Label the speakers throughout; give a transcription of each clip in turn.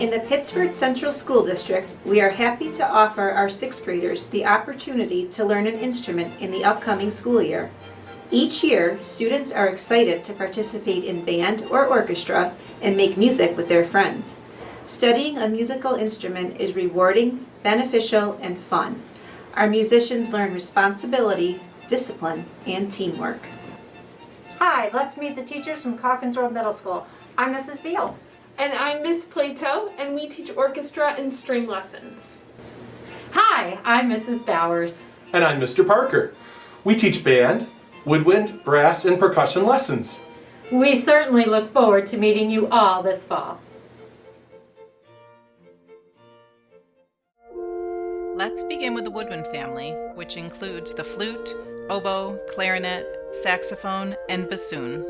Speaker 1: In the Pittsford Central School District, we are happy to offer our sixth graders the opportunity to learn an instrument in the upcoming school year. Each year, students are excited to participate in band or orchestra and make music with their friends. Studying a musical instrument is rewarding, beneficial, and fun. Our musicians learn responsibility, discipline, and teamwork.
Speaker 2: Hi, let's meet the teachers from Calkins Road Middle School. I'm Mrs. Beal.
Speaker 3: And I'm Miss Plato, and we teach orchestra and string lessons.
Speaker 4: Hi, I'm Mrs. Bowers.
Speaker 5: And I'm Mr. Parker. We teach band, woodwind, brass, and percussion lessons.
Speaker 4: We certainly look forward to meeting you all this fall.
Speaker 6: Let's begin with the woodwind family, which includes the flute, oboe, clarinet, saxophone, and bassoon.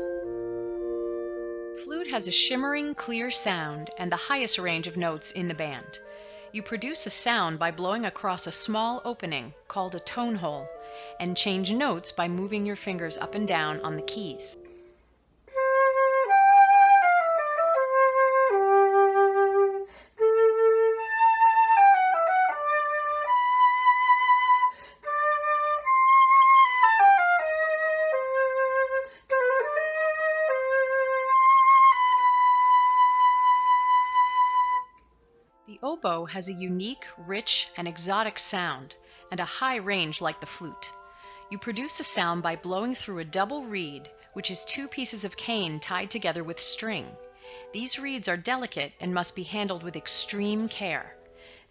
Speaker 7: Flute has a shimmering, clear sound and the highest range of notes in the band. You produce a sound by blowing across a small opening called a tone hole and change notes by moving your fingers up and down on the keys. The oboe has a unique, rich, and exotic sound and a high range like the flute. You produce a sound by blowing through a double reed, which is two pieces of cane tied together with string. These reeds are delicate and must be handled with extreme care.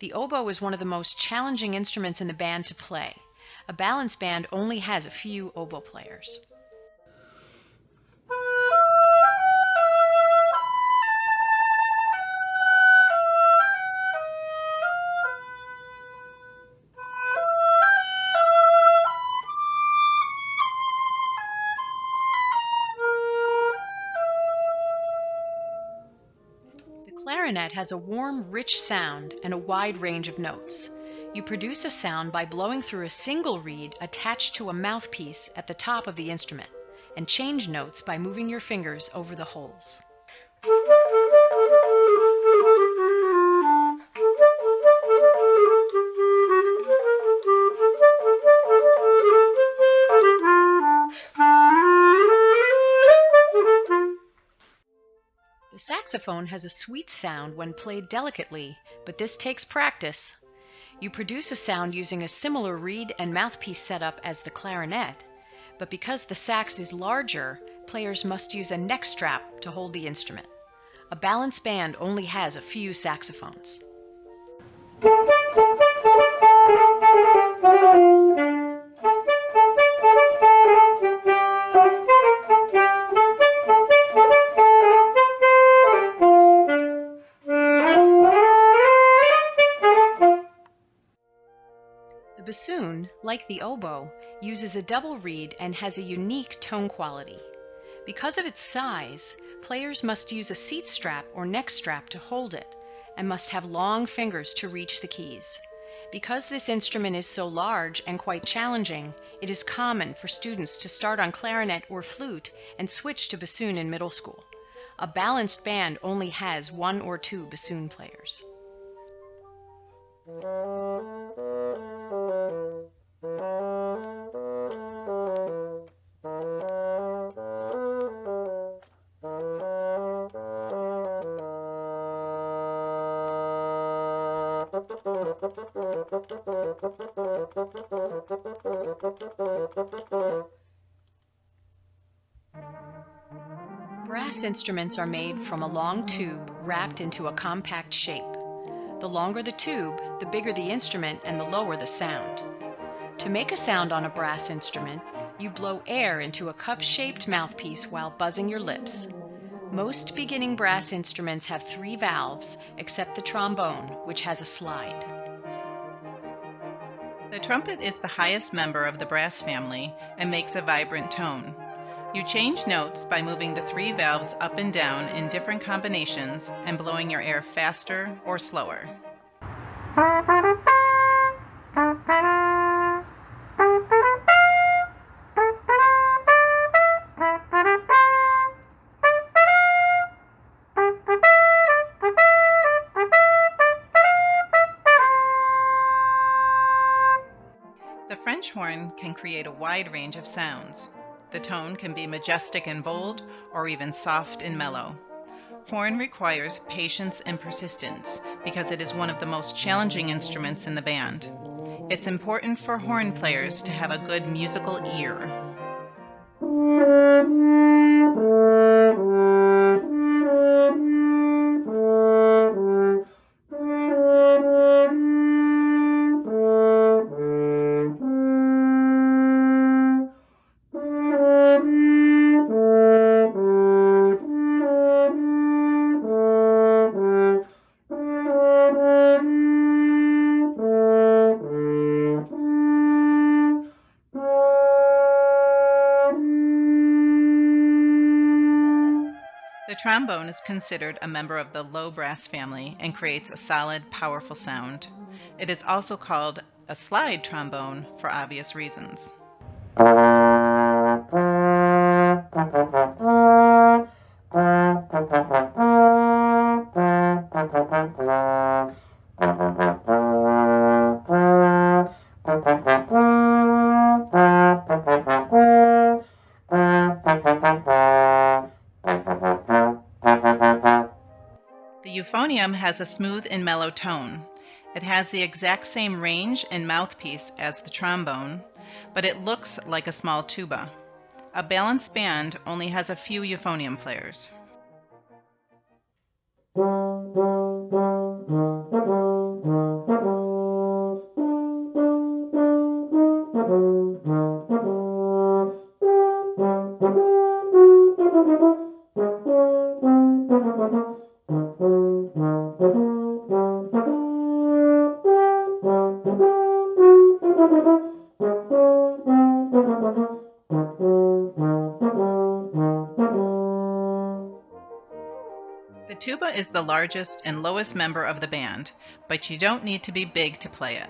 Speaker 7: The oboe is one of the most challenging instruments in the band to play. A balance band only has a few oboe players. The clarinet has a warm, rich sound and a wide range of notes. You produce a sound by blowing through a single reed attached to a mouthpiece at the top of the instrument, and change notes by moving your fingers over the holes. The saxophone has a sweet sound when played delicately, but this takes practice. You produce a sound using a similar reed and mouthpiece setup as the clarinet, but because the sax is larger, players must use a neck strap to hold the instrument. A balance band only has a few saxophones. The bassoon, like the oboe, uses a double reed and has a unique tone quality. Because of its size, players must use a seat strap or neck strap to hold it, and must have long fingers to reach the keys. Because this instrument is so large and quite challenging, it is common for students to start on clarinet or flute and switch to bassoon in middle school. A balanced band only has one or two bassoon players. Brass instruments are made from a long tube wrapped into a compact shape. The longer the tube, the bigger the instrument and the lower the sound. To make a sound on a brass instrument, you blow air into a cup-shaped mouthpiece while buzzing your lips. Most beginning brass instruments have 3 valves, except the trombone, which has a slide.
Speaker 6: The trumpet is the highest member of the brass family and makes a vibrant tone. You change notes by moving the 3 valves up and down in different combinations and blowing your air faster or slower. can create a wide range of sounds. The tone can be majestic and bold, or even soft and mellow. Horn requires patience and persistence because it is one of the most challenging instruments in the band. It's important for horn players to have a good musical ear. The trombone is considered a member of the low brass family and creates a solid, powerful sound. It is also called a slide trombone for obvious reasons. The euphonium has a smooth and mellow tone. It has the exact same range and mouthpiece as the trombone, but it looks like a small tuba. A balanced band only has a few euphonium players. The tuba is the largest and lowest member of the band, but you don't need to be big to play it.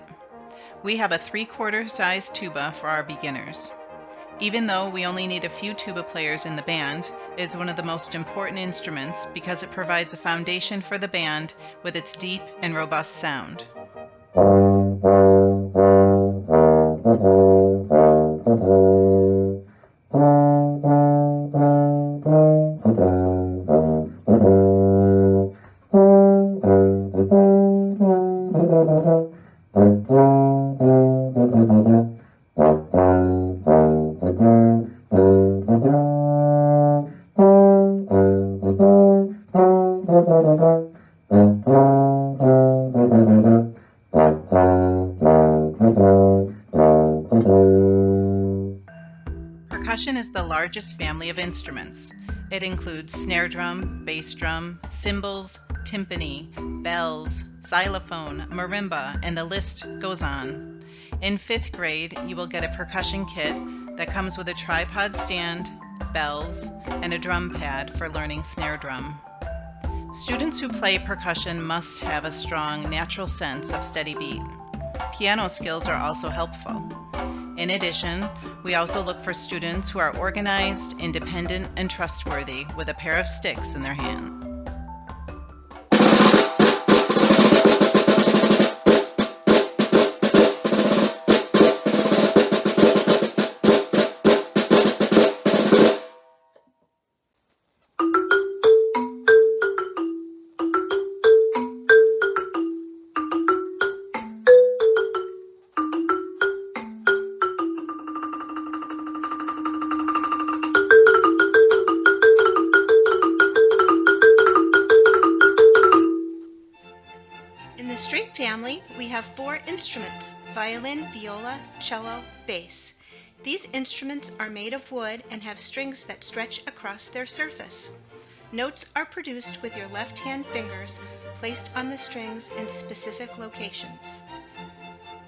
Speaker 6: We have a 3/4 size tuba for our beginners. Even though we only need a few tuba players in the band, it is one of the most important instruments because it provides a foundation for the band with its deep and robust sound. Percussion is the largest family of instruments. It includes snare drum, bass drum, cymbals, timpani, bells, xylophone, marimba, and the list goes on. In 5th grade, you will get a percussion kit that comes with a tripod stand, bells, and a drum pad for learning snare drum. Students who play percussion must have a strong, natural sense of steady beat. Piano skills are also helpful. In addition, we also look for students who are organized, independent, and trustworthy with a pair of sticks in their hand.
Speaker 8: In the string family, we have 4 instruments: violin, viola, cello, bass. These instruments are made of wood and have strings that stretch across their surface. Notes are produced with your left-hand fingers placed on the strings in specific locations.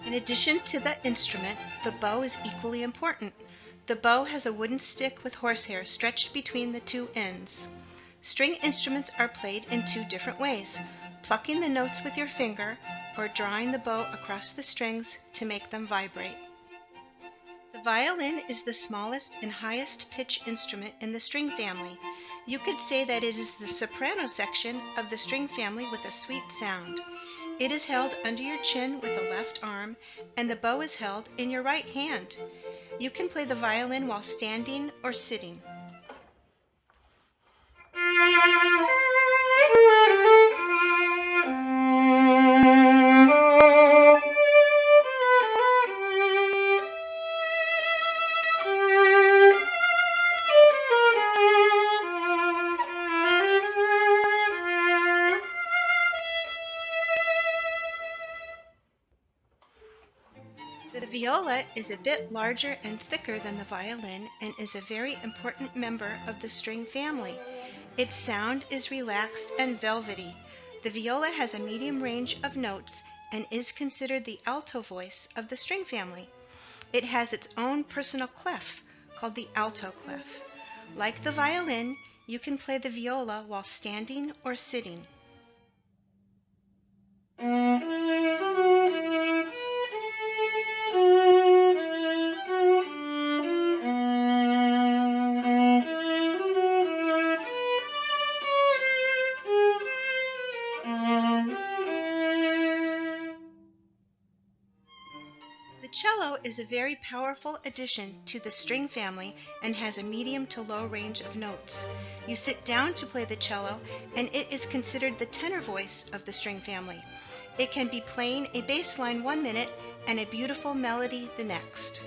Speaker 8: In addition to the instrument, the bow is equally important. The bow has a wooden stick with horsehair stretched between the 2 ends. String instruments are played in 2 different ways: plucking the notes with your finger or drawing the bow across the strings to make them vibrate. The violin is the smallest and highest pitch instrument in the string family. You could say that it is the soprano section of the string family with a sweet sound. It is held under your chin with the left arm, and the bow is held in your right hand. You can play the violin while standing or sitting. The viola is a bit larger and thicker than the violin and is a very important member of the string family. Its sound is relaxed and velvety. The viola has a medium range of notes and is considered the alto voice of the string family. It has its own personal clef called the alto clef. Like the violin, you can play the viola while standing or sitting. The cello is a very powerful addition to the string family and has a medium to low range of notes. You sit down to play the cello, and it is considered the tenor voice of the string family. It can be playing a bass line 1 minute and a beautiful melody the next.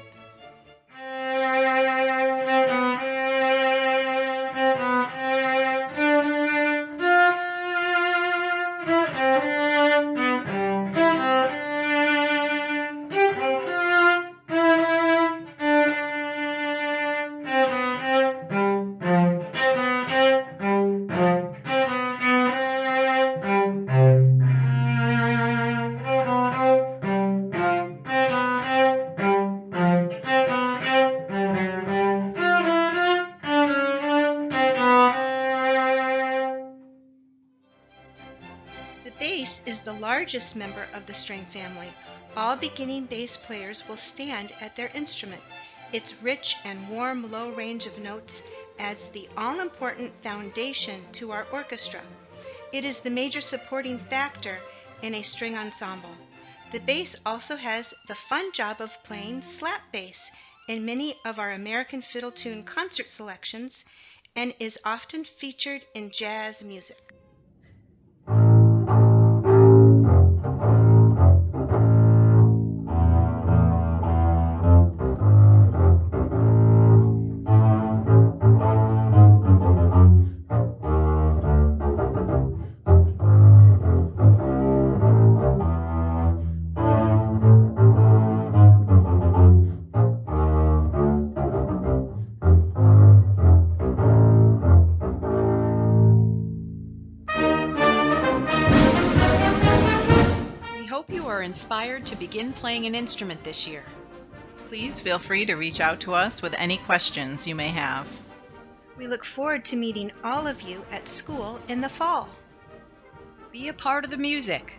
Speaker 8: The bass is the largest member of the string family. All beginning bass players will stand at their instrument. Its rich and warm low range of notes adds the all-important foundation to our orchestra. It is the major supporting factor in a string ensemble. The bass also has the fun job of playing slap bass in many of our American fiddle tune concert selections and is often featured in jazz music.
Speaker 7: Inspired to begin playing an instrument this year.
Speaker 6: Please feel free to reach out to us with any questions you may have.
Speaker 8: We look forward to meeting all of you at school in the fall.
Speaker 7: Be a part of the music.